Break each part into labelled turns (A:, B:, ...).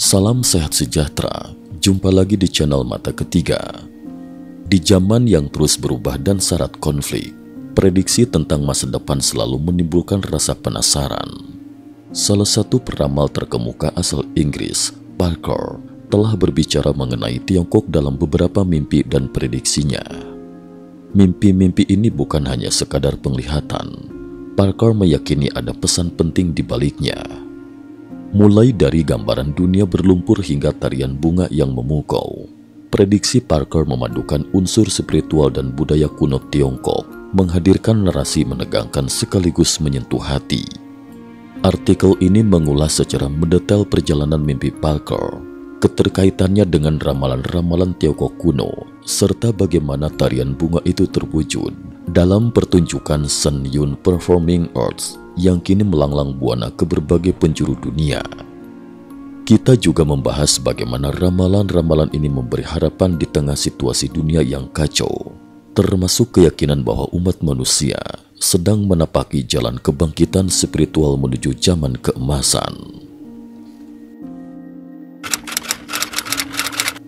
A: Salam sehat sejahtera, jumpa lagi di channel Mata Ketiga. Di zaman yang terus berubah dan syarat konflik, prediksi tentang masa depan selalu menimbulkan rasa penasaran. Salah satu peramal terkemuka asal Inggris, Parker, telah berbicara mengenai Tiongkok dalam beberapa mimpi dan prediksinya. Mimpi-mimpi ini bukan hanya sekadar penglihatan. Parker meyakini ada pesan penting di baliknya. Mulai dari gambaran dunia berlumpur hingga tarian bunga yang memukau, prediksi Parker memadukan unsur spiritual dan budaya kuno Tiongkok, menghadirkan narasi menegangkan sekaligus menyentuh hati. Artikel ini mengulas secara mendetail perjalanan mimpi Parker, keterkaitannya dengan ramalan-ramalan Tiongkok kuno, serta bagaimana tarian bunga itu terwujud dalam pertunjukan Sun Yun Performing Arts yang kini melanglang buana ke berbagai penjuru dunia. Kita juga membahas bagaimana ramalan-ramalan ini memberi harapan di tengah situasi dunia yang kacau, termasuk keyakinan bahwa umat manusia sedang menapaki jalan kebangkitan spiritual menuju zaman keemasan.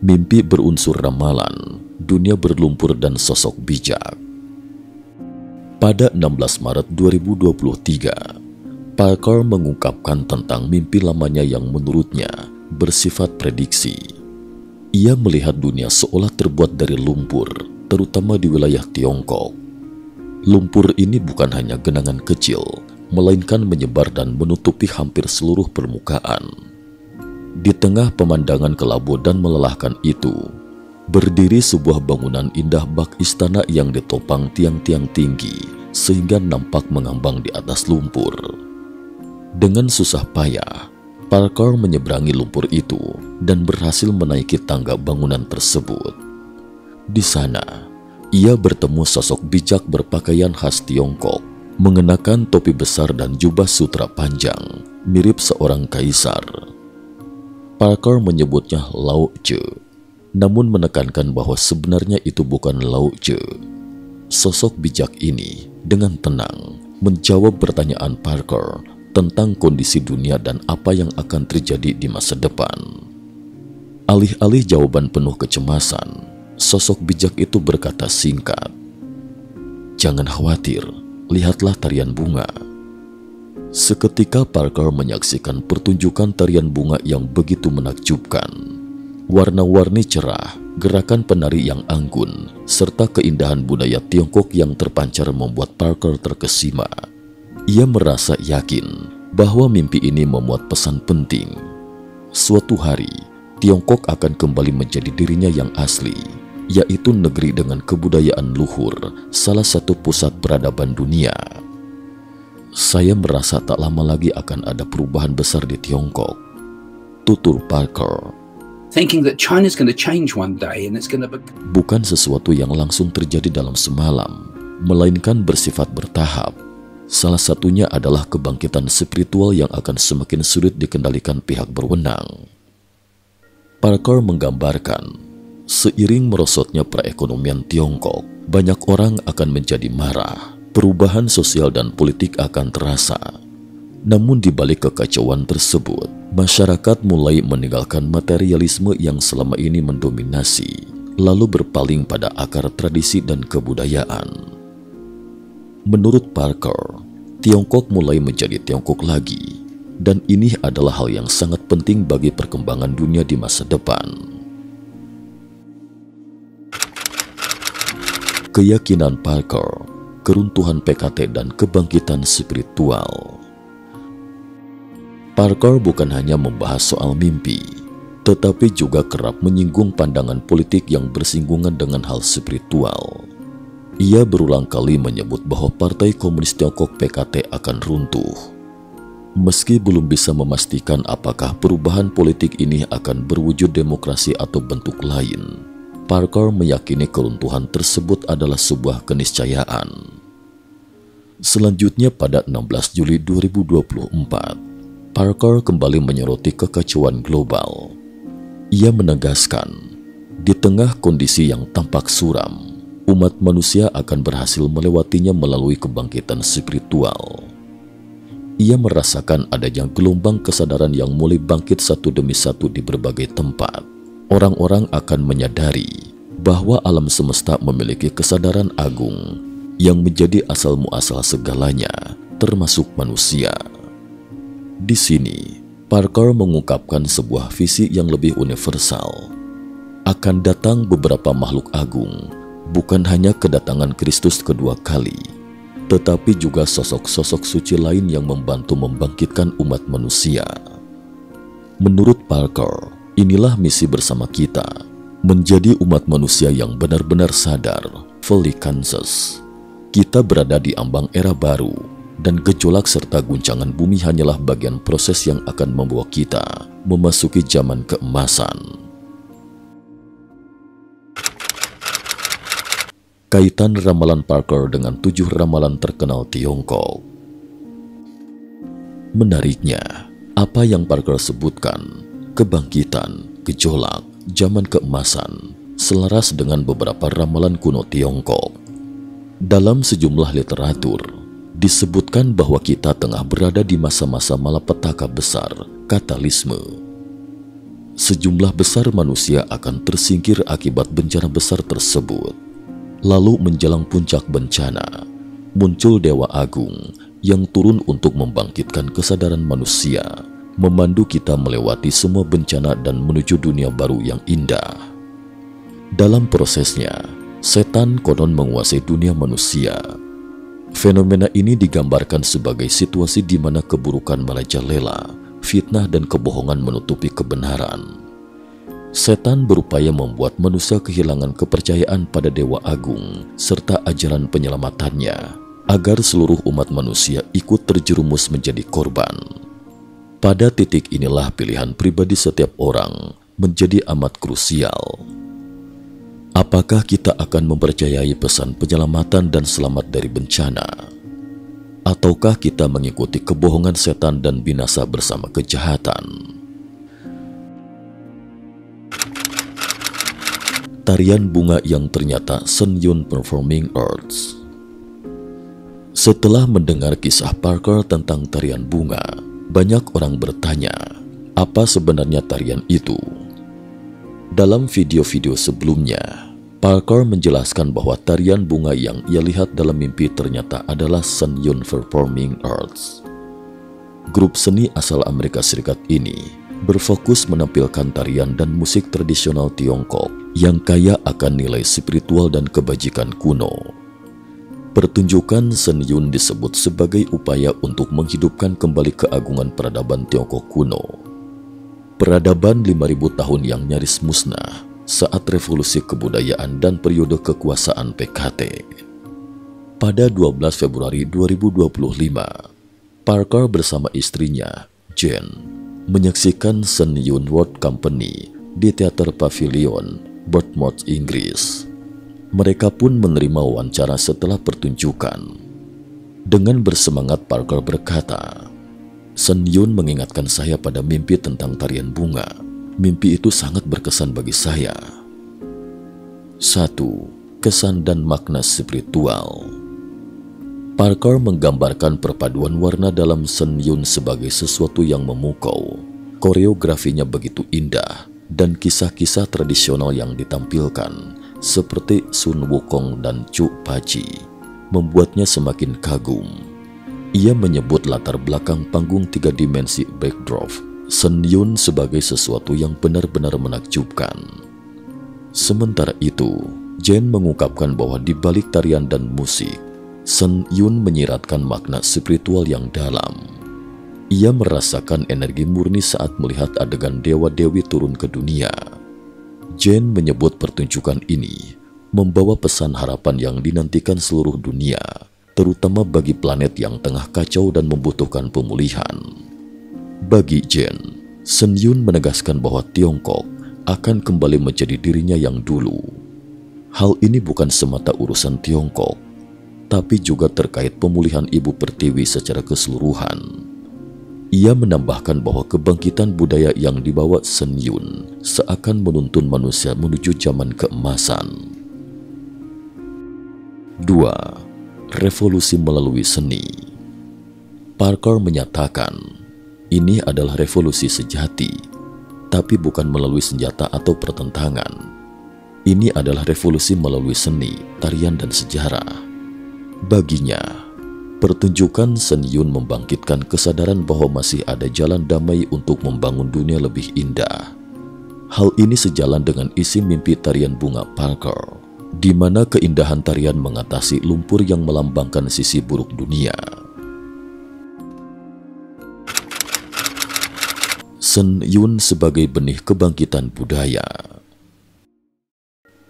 A: Mimpi berunsur ramalan, dunia berlumpur dan sosok bijak. Pada 16 Maret 2023, Parker mengungkapkan tentang mimpi lamanya yang menurutnya bersifat prediksi. Ia melihat dunia seolah terbuat dari lumpur, terutama di wilayah Tiongkok. Lumpur ini bukan hanya genangan kecil, melainkan menyebar dan menutupi hampir seluruh permukaan. Di tengah pemandangan kelabu dan melelahkan itu, berdiri sebuah bangunan indah bak istana yang ditopang tiang-tiang tinggi sehingga nampak mengambang di atas lumpur. Dengan susah payah, Parker menyeberangi lumpur itu dan berhasil menaiki tangga bangunan tersebut. Di sana, ia bertemu sosok bijak berpakaian khas Tiongkok, mengenakan topi besar dan jubah sutra panjang, mirip seorang kaisar. Parker menyebutnya Lao Tzu, namun menekankan bahwa sebenarnya itu bukan Lao Tzu. Sosok bijak ini dengan tenang menjawab pertanyaan Parker tentang kondisi dunia dan apa yang akan terjadi di masa depan. Alih-alih jawaban penuh kecemasan, sosok bijak itu berkata singkat, "Jangan khawatir, lihatlah tarian bunga." Seketika Parker menyaksikan pertunjukan tarian bunga yang begitu menakjubkan. Warna-warni cerah, gerakan penari yang anggun, serta keindahan budaya Tiongkok yang terpancar membuat Parker terkesima. Ia merasa yakin bahwa mimpi ini memuat pesan penting. Suatu hari, Tiongkok akan kembali menjadi dirinya yang asli, yaitu negeri dengan kebudayaan luhur, salah satu pusat peradaban dunia. "Saya merasa tak lama lagi akan ada perubahan besar di Tiongkok," tutur Parker.
B: Thinking that China's going to change one day and it's going to be...
A: Bukan sesuatu yang langsung terjadi dalam semalam, melainkan bersifat bertahap. Salah satunya adalah kebangkitan spiritual yang akan semakin sulit dikendalikan pihak berwenang. Parker menggambarkan, seiring merosotnya perekonomian Tiongkok, banyak orang akan menjadi marah. Perubahan sosial dan politik akan terasa. Namun di balik kekacauan tersebut, masyarakat mulai meninggalkan materialisme yang selama ini mendominasi, lalu berpaling pada akar tradisi dan kebudayaan. Menurut Parker, Tiongkok mulai menjadi Tiongkok lagi, dan ini adalah hal yang sangat penting bagi perkembangan dunia di masa depan. Keyakinan Parker, keruntuhan PKT dan kebangkitan spiritual. Parker bukan hanya membahas soal mimpi, tetapi juga kerap menyinggung pandangan politik yang bersinggungan dengan hal spiritual. Ia berulang kali menyebut bahwa Partai Komunis Tiongkok PKT akan runtuh. Meski belum bisa memastikan apakah perubahan politik ini akan berwujud demokrasi atau bentuk lain, Parker meyakini keruntuhan tersebut adalah sebuah keniscayaan. Selanjutnya pada 16 Juli 2024, Parker kembali menyoroti kekacauan global. Ia menegaskan, di tengah kondisi yang tampak suram, umat manusia akan berhasil melewatinya melalui kebangkitan spiritual. Ia merasakan adanya gelombang kesadaran yang mulai bangkit satu demi satu di berbagai tempat. Orang-orang akan menyadari bahwa alam semesta memiliki kesadaran agung yang menjadi asal muasal segalanya, termasuk manusia. Di sini, Parker mengungkapkan sebuah visi yang lebih universal. Akan datang beberapa makhluk agung, bukan hanya kedatangan Kristus kedua kali, tetapi juga sosok-sosok suci lain yang membantu membangkitkan umat manusia. Menurut Parker, inilah misi bersama kita, menjadi umat manusia yang benar-benar sadar, fully conscious. Kita berada di ambang era baru, dan gejolak serta guncangan bumi hanyalah bagian proses yang akan membawa kita memasuki zaman keemasan. Kaitan ramalan Parker dengan 7 ramalan terkenal Tiongkok. Menariknya, apa yang Parker sebutkan, kebangkitan, gejolak, zaman keemasan, selaras dengan beberapa ramalan kuno Tiongkok. Dalam sejumlah literatur, disebutkan bahwa kita tengah berada di masa-masa malapetaka besar, katalisme. Sejumlah besar manusia akan tersingkir akibat bencana besar tersebut. Lalu menjelang puncak bencana, muncul Dewa Agung yang turun untuk membangkitkan kesadaran manusia, memandu kita melewati semua bencana dan menuju dunia baru yang indah. Dalam prosesnya, setan konon menguasai dunia manusia. Fenomena ini digambarkan sebagai situasi di mana keburukan merajalela, fitnah dan kebohongan menutupi kebenaran. Setan berupaya membuat manusia kehilangan kepercayaan pada Dewa Agung serta ajaran penyelamatannya, agar seluruh umat manusia ikut terjerumus menjadi korban. Pada titik inilah pilihan pribadi setiap orang menjadi amat krusial. Apakah kita akan mempercayai pesan penyelamatan dan selamat dari bencana? Ataukah kita mengikuti kebohongan setan dan binasa bersama kejahatan? Tarian bunga yang ternyata Sun Yun Performing Arts. Setelah mendengar kisah Parker tentang tarian bunga, banyak orang bertanya, apa sebenarnya tarian itu? Dalam video-video sebelumnya, Parker menjelaskan bahwa tarian bunga yang ia lihat dalam mimpi ternyata adalah Sun Yun Performing Arts. Grup seni asal Amerika Serikat ini berfokus menampilkan tarian dan musik tradisional Tiongkok yang kaya akan nilai spiritual dan kebajikan kuno. Pertunjukan Sun Yun disebut sebagai upaya untuk menghidupkan kembali keagungan peradaban Tiongkok kuno. Peradaban 5.000 tahun yang nyaris musnah saat revolusi kebudayaan dan periode kekuasaan PKT. Pada 12 Februari 2025, Parker bersama istrinya, Jane, menyaksikan Sun Yun World Company di Teater Pavilion, Bournemouth, Inggris. Mereka pun menerima wawancara setelah pertunjukan. Dengan bersemangat, Parker berkata, Sun Yun mengingatkan saya pada mimpi tentang tarian bunga. Mimpi itu sangat berkesan bagi saya. 1. Kesan dan makna spiritual. Parker menggambarkan perpaduan warna dalam Sun Yun sebagai sesuatu yang memukau. Koreografinya begitu indah dan kisah-kisah tradisional yang ditampilkan seperti Sun Wukong dan Chu Paji membuatnya semakin kagum. Ia menyebut latar belakang panggung 3 dimensi backdrop Sun Yun sebagai sesuatu yang benar-benar menakjubkan. Sementara itu, Jane mengungkapkan bahwa di balik tarian dan musik, Sun Yun menyiratkan makna spiritual yang dalam. Ia merasakan energi murni saat melihat adegan dewa-dewi turun ke dunia. Jane menyebut pertunjukan ini membawa pesan harapan yang dinantikan seluruh dunia, terutama bagi planet yang tengah kacau dan membutuhkan pemulihan. Bagi Jane, Sun Yun menegaskan bahwa Tiongkok akan kembali menjadi dirinya yang dulu. Hal ini bukan semata urusan Tiongkok, tapi juga terkait pemulihan Ibu Pertiwi secara keseluruhan. Ia menambahkan bahwa kebangkitan budaya yang dibawa Sun Yun seakan menuntun manusia menuju zaman keemasan. 2. Revolusi melalui seni. Parker menyatakan, ini adalah revolusi sejati, tapi bukan melalui senjata atau pertentangan. Ini adalah revolusi melalui seni, tarian, dan sejarah. Baginya, pertunjukan Sun Yun membangkitkan kesadaran bahwa masih ada jalan damai untuk membangun dunia lebih indah. Hal ini sejalan dengan isi mimpi tarian bunga Parker, di mana keindahan tarian mengatasi lumpur yang melambangkan sisi buruk dunia. Sun Yun sebagai benih kebangkitan budaya.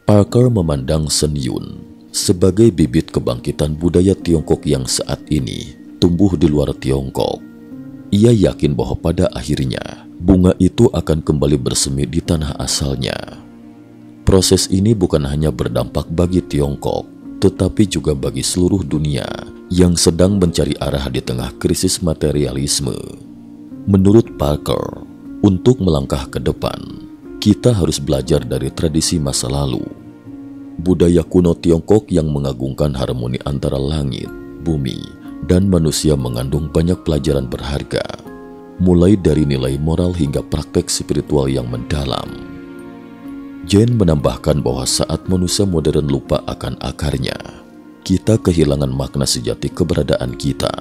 A: Parker memandang Sun Yun sebagai bibit kebangkitan budaya Tiongkok yang saat ini tumbuh di luar Tiongkok. Ia yakin bahwa pada akhirnya bunga itu akan kembali bersemi di tanah asalnya. Proses ini bukan hanya berdampak bagi Tiongkok, tetapi juga bagi seluruh dunia yang sedang mencari arah di tengah krisis materialisme. Menurut Parker, untuk melangkah ke depan, kita harus belajar dari tradisi masa lalu. Budaya kuno Tiongkok yang mengagungkan harmoni antara langit, bumi, dan manusia mengandung banyak pelajaran berharga, mulai dari nilai moral hingga praktek spiritual yang mendalam. Jane menambahkan bahwa saat manusia modern lupa akan akarnya, kita kehilangan makna sejati keberadaan kita.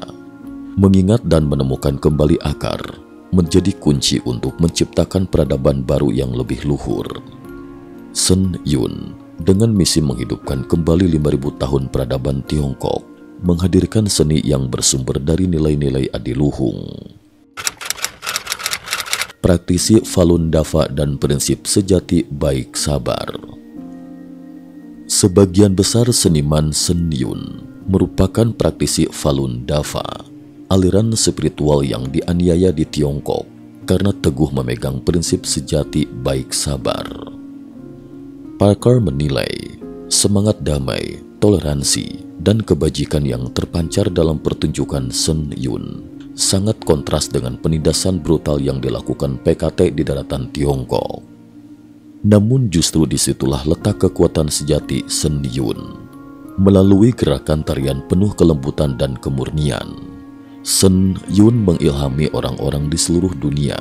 A: Mengingat dan menemukan kembali akar menjadi kunci untuk menciptakan peradaban baru yang lebih luhur. Sun Yun dengan misi menghidupkan kembali 5.000 tahun peradaban Tiongkok, menghadirkan seni yang bersumber dari nilai-nilai adiluhung. Praktisi Falun Dafa dan prinsip sejati baik sabar. Sebagian besar seniman Sun Yun merupakan praktisi Falun Dafa, aliran spiritual yang dianiaya di Tiongkok karena teguh memegang prinsip sejati baik sabar. Parker menilai semangat damai, toleransi, dan kebajikan yang terpancar dalam pertunjukan Sun Yun sangat kontras dengan penindasan brutal yang dilakukan PKT di daratan Tiongkok. Namun justru disitulah letak kekuatan sejati Sun Yun. Melalui gerakan tarian penuh kelembutan dan kemurnian, Sun Yun mengilhami orang-orang di seluruh dunia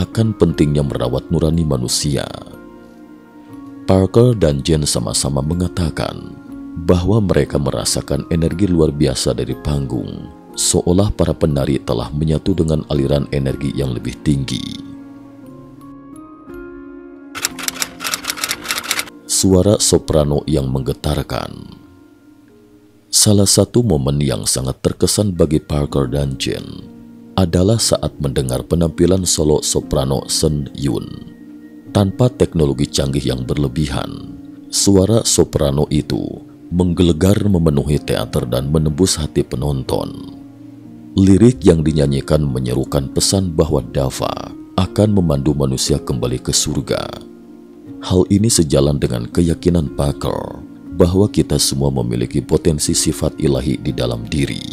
A: akan pentingnya merawat nurani manusia. Parker dan Jane sama-sama mengatakan bahwa mereka merasakan energi luar biasa dari panggung, seolah para penari telah menyatu dengan aliran energi yang lebih tinggi. Suara soprano yang menggetarkan. Salah satu momen yang sangat terkesan bagi Parker dan Jane adalah saat mendengar penampilan solo soprano Sun Yun. Tanpa teknologi canggih yang berlebihan, suara soprano itu menggelegar memenuhi teater dan menembus hati penonton. Lirik yang dinyanyikan menyerukan pesan bahwa Dava akan memandu manusia kembali ke surga. Hal ini sejalan dengan keyakinan Parker bahwa kita semua memiliki potensi sifat ilahi di dalam diri.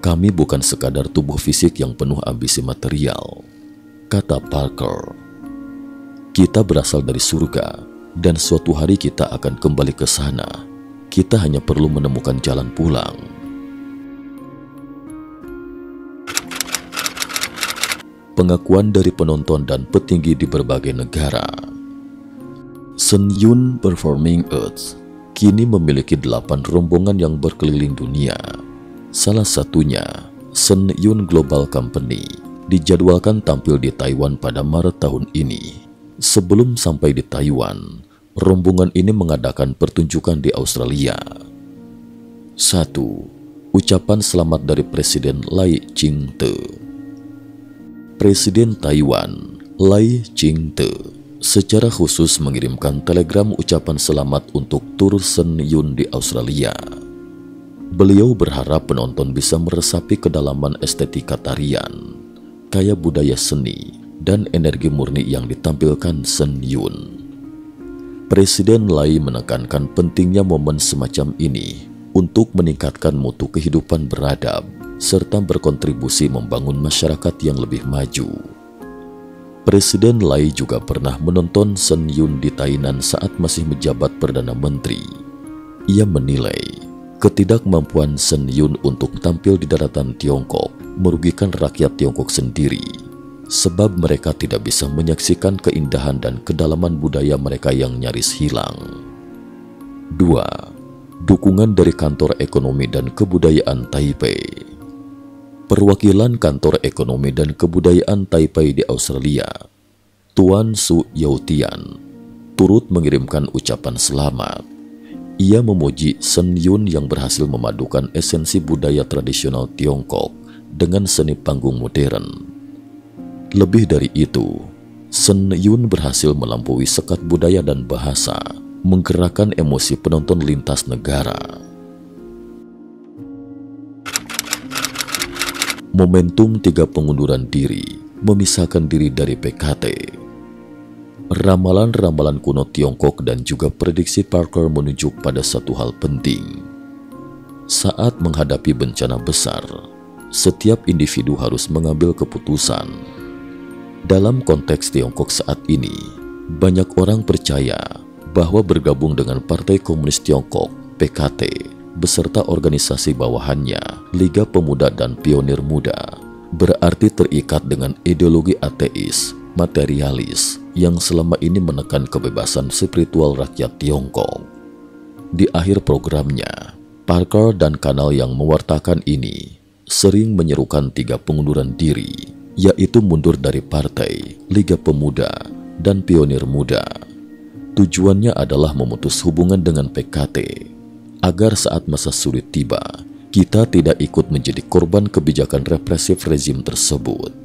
A: Kami bukan sekadar tubuh fisik yang penuh ambisi material, kata Parker. Kita berasal dari surga, dan suatu hari kita akan kembali ke sana. Kita hanya perlu menemukan jalan pulang. Pengakuan dari penonton dan petinggi di berbagai negara. Sun Yun Performing Arts kini memiliki 8 rombongan yang berkeliling dunia. Salah satunya, Sun Yun Global Company, dijadwalkan tampil di Taiwan pada Maret tahun ini. Sebelum sampai di Taiwan, rombongan ini mengadakan pertunjukan di Australia. 1. Ucapan selamat dari Presiden Lai Ching-te. Presiden Taiwan, Lai Ching-te, secara khusus mengirimkan telegram ucapan selamat untuk tur Sun Yun di Australia. Beliau berharap penonton bisa meresapi kedalaman estetika tarian, kaya budaya seni, dan energi murni yang ditampilkan Sun Yun. Presiden Lai menekankan pentingnya momen semacam ini untuk meningkatkan mutu kehidupan beradab, serta berkontribusi membangun masyarakat yang lebih maju. Presiden Lai juga pernah menonton Sun Yun di Tainan saat masih menjabat Perdana Menteri. Ia menilai ketidakmampuan Sun Yun untuk tampil di daratan Tiongkok merugikan rakyat Tiongkok sendiri, sebab mereka tidak bisa menyaksikan keindahan dan kedalaman budaya mereka yang nyaris hilang. 2. Dukungan dari Kantor Ekonomi dan Kebudayaan Taipei. Perwakilan Kantor Ekonomi dan Kebudayaan Taipei di Australia, Tuan Su Yautian, turut mengirimkan ucapan selamat. Ia memuji Shen Yun yang berhasil memadukan esensi budaya tradisional Tiongkok dengan seni panggung modern. Lebih dari itu, Shen Yun berhasil melampaui sekat budaya dan bahasa, menggerakkan emosi penonton lintas negara. Momentum 3 pengunduran diri memisahkan diri dari PKT. Ramalan-ramalan kuno Tiongkok dan juga prediksi Parker menunjuk pada satu hal penting. Saat menghadapi bencana besar, setiap individu harus mengambil keputusan. Dalam konteks Tiongkok saat ini, banyak orang percaya bahwa bergabung dengan Partai Komunis Tiongkok (PKT) beserta organisasi bawahannya, Liga Pemuda dan Pionir Muda, berarti terikat dengan ideologi ateis, materialis yang selama ini menekan kebebasan spiritual rakyat Tiongkok. Di akhir programnya, Parker dan kanal yang mewartakan ini sering menyerukan 3 pengunduran diri, yaitu mundur dari partai, Liga Pemuda, dan Pionir Muda. Tujuannya adalah memutus hubungan dengan PKT, agar saat masa sulit tiba, kita tidak ikut menjadi korban kebijakan represif rezim tersebut.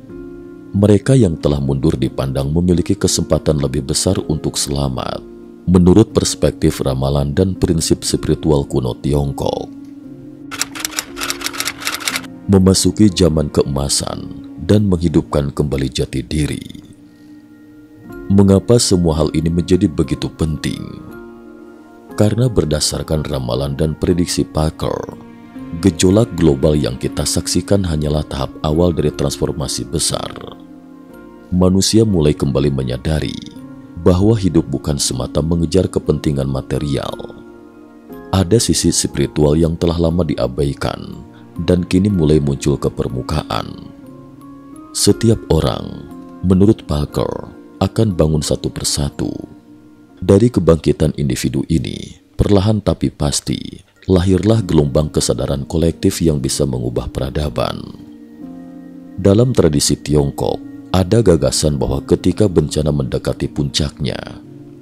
A: Mereka yang telah mundur dipandang memiliki kesempatan lebih besar untuk selamat, menurut perspektif ramalan dan prinsip spiritual kuno Tiongkok. Memasuki zaman keemasan dan menghidupkan kembali jati diri. Mengapa semua hal ini menjadi begitu penting? Karena berdasarkan ramalan dan prediksi Parker, gejolak global yang kita saksikan hanyalah tahap awal dari transformasi besar. Manusia mulai kembali menyadari bahwa hidup bukan semata mengejar kepentingan material. Ada sisi spiritual yang telah lama diabaikan dan kini mulai muncul ke permukaan. Setiap orang, menurut Parker, akan bangun satu persatu. Dari kebangkitan individu ini, perlahan tapi pasti, lahirlah gelombang kesadaran kolektif yang bisa mengubah peradaban. Dalam tradisi Tiongkok, ada gagasan bahwa ketika bencana mendekati puncaknya,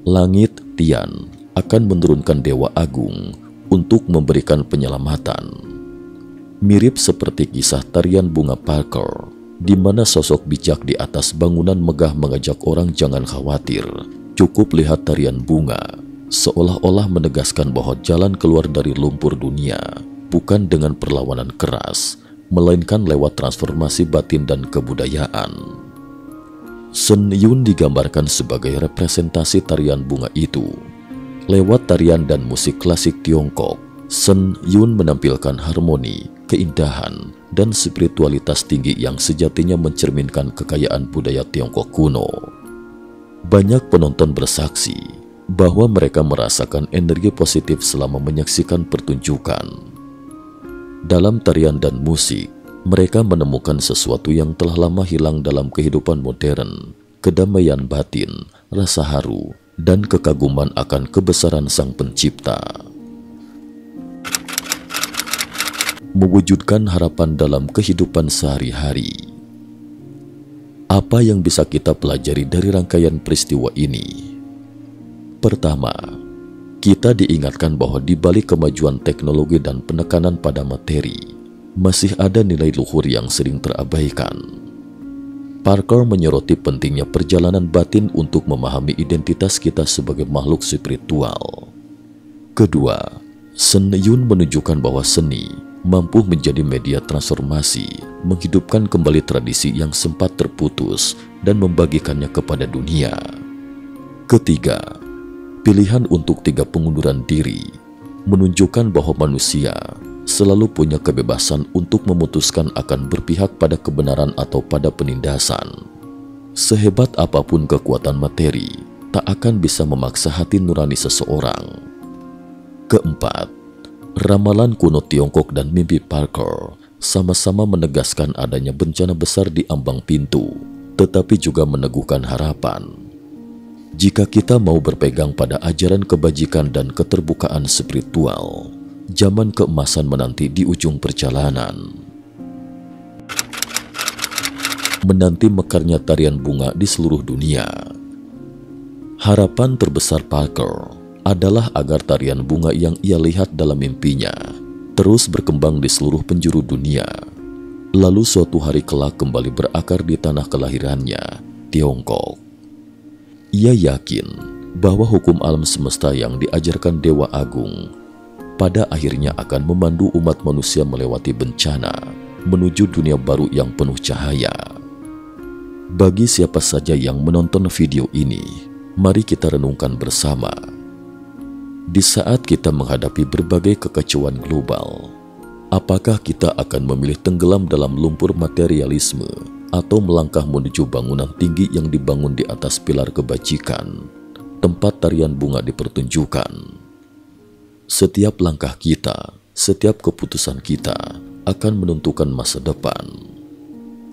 A: langit Tian akan menurunkan Dewa Agung untuk memberikan penyelamatan. Mirip seperti kisah tarian bunga Parker, di mana sosok bijak di atas bangunan megah mengajak orang jangan khawatir, cukup lihat tarian bunga, seolah-olah menegaskan bahwa jalan keluar dari lumpur dunia bukan dengan perlawanan keras, melainkan lewat transformasi batin dan kebudayaan. Shen Yun digambarkan sebagai representasi tarian bunga itu. Lewat tarian dan musik klasik Tiongkok, Shen Yun menampilkan harmoni, keindahan, dan spiritualitas tinggi yang sejatinya mencerminkan kekayaan budaya Tiongkok kuno. Banyak penonton bersaksi bahwa mereka merasakan energi positif selama menyaksikan pertunjukan. Dalam tarian dan musik, mereka menemukan sesuatu yang telah lama hilang dalam kehidupan modern, kedamaian batin, rasa haru, dan kekaguman akan kebesaran Sang Pencipta. Mewujudkan harapan dalam kehidupan sehari-hari. Apa yang bisa kita pelajari dari rangkaian peristiwa ini? Pertama, kita diingatkan bahwa di balik kemajuan teknologi dan penekanan pada materi, masih ada nilai luhur yang sering terabaikan. Parker menyoroti pentingnya perjalanan batin untuk memahami identitas kita sebagai makhluk spiritual. Kedua, Shen Yun menunjukkan bahwa seni mampu menjadi media transformasi, menghidupkan kembali tradisi yang sempat terputus dan membagikannya kepada dunia. Ketiga, pilihan untuk 3 pengunduran diri menunjukkan bahwa manusia selalu punya kebebasan untuk memutuskan akan berpihak pada kebenaran atau pada penindasan. Sehebat apapun kekuatan materi, tak akan bisa memaksa hati nurani seseorang. Keempat, ramalan kuno Tiongkok dan mimpi Parker sama-sama menegaskan adanya bencana besar di ambang pintu, tetapi juga meneguhkan harapan. Jika kita mau berpegang pada ajaran kebajikan dan keterbukaan spiritual, zaman keemasan menanti di ujung perjalanan. Menanti mekarnya tarian bunga di seluruh dunia. Harapan terbesar Parker adalah agar tarian bunga yang ia lihat dalam mimpinya terus berkembang di seluruh penjuru dunia, lalu suatu hari kelak kembali berakar di tanah kelahirannya, Tiongkok. Ia yakin bahwa hukum alam semesta yang diajarkan Dewa Agung pada akhirnya akan memandu umat manusia melewati bencana menuju dunia baru yang penuh cahaya. Bagi siapa saja yang menonton video ini, mari kita renungkan bersama. Di saat kita menghadapi berbagai kekacauan global, apakah kita akan memilih tenggelam dalam lumpur materialisme atau melangkah menuju bangunan tinggi yang dibangun di atas pilar kebajikan, tempat tarian bunga dipertunjukkan? Setiap langkah kita, setiap keputusan kita akan menentukan masa depan.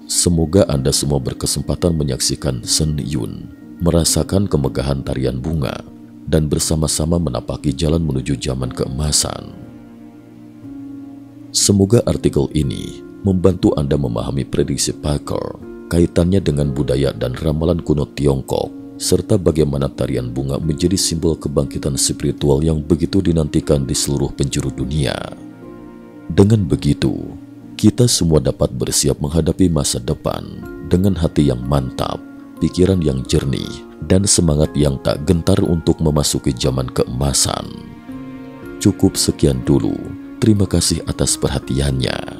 A: Semoga Anda semua berkesempatan menyaksikan Shen Yun merasakan kemegahan tarian bunga dan bersama-sama menapaki jalan menuju zaman keemasan. Semoga artikel ini membantu Anda memahami prediksi Parker, kaitannya dengan budaya dan ramalan kuno Tiongkok, serta bagaimana tarian bunga menjadi simbol kebangkitan spiritual yang begitu dinantikan di seluruh penjuru dunia. Dengan begitu, kita semua dapat bersiap menghadapi masa depan dengan hati yang mantap, pikiran yang jernih, dan semangat yang tak gentar untuk memasuki zaman keemasan. Cukup sekian dulu. Terima kasih atas perhatiannya.